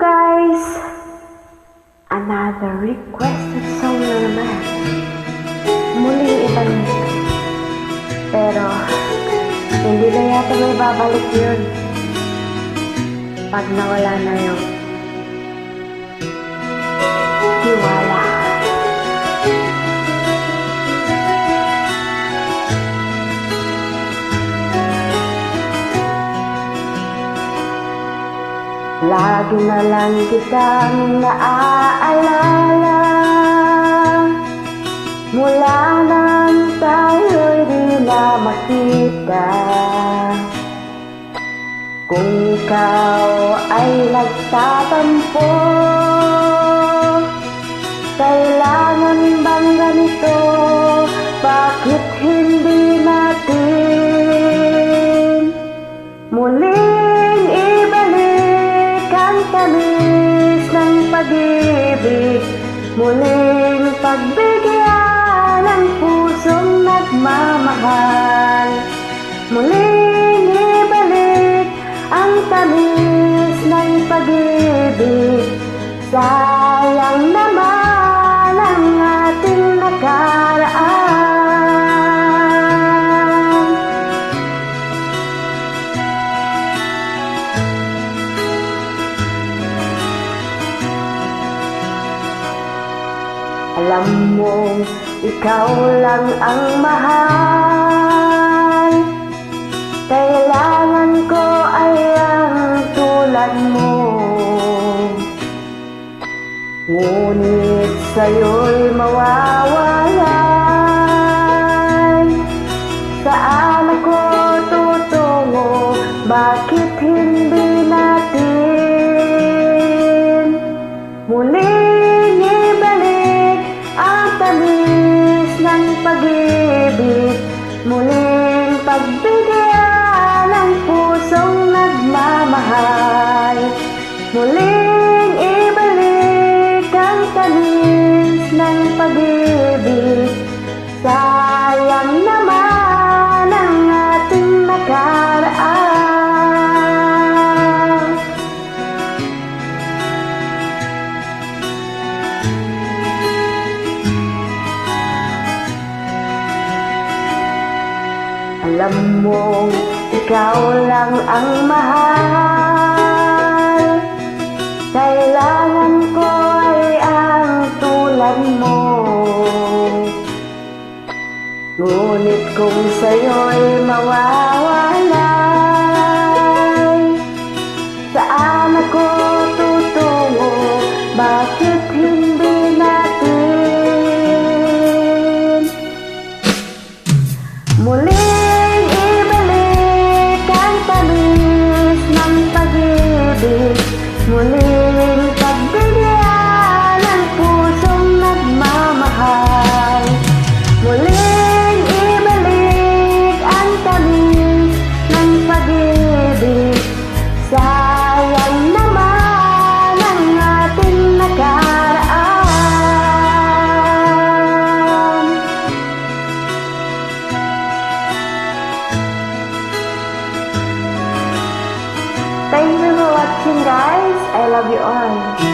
guys! Another requested song na naman. Muling ibalik. Pero, hindi na yata may babalik yun. Pag nawala na yung tiwala. Lagi na lang kitang naaalala mula nang tayo'y di na makita. Kung ikaw ay nagtatampo, kailangan bang ganito? Bakit hindi natin muling ibalik ang tamis ng pag-ibig, muling pagbigyan ng pusong nagmamahal, muling ibalik ang tamis ng pag-ibig. Sayang naman ang ating nakaraan. Alam mo, ikaw lang ang mahal. Kailangan ko ay ang tulad mo. Ngunit sa'yo'y mawawalay. Saan ako tutungo? Bakit hindi natin muling ibalik ang tamis ng pag-ibig, muling pagbigyan ng pusong nagmamahal, muling ibalik ang tamis ng pag-ibig. Sayang naman ang ating nakaraan. Alam mo, ikaw lang ang mahal. Kailangan ko ay ang tulad mo. Ngunit kung sa'yo'y mawawalay, saan ako tutungo? Bakit hindi natin muling ibalik ang tamis ng pag-ibig, muling pagbigyan ng pusong nagmamahal, muling ibalik ang tamis ng pag-ibig. Sayang naman ang ating nakaraan. Thank you for watching, guys. I love you all.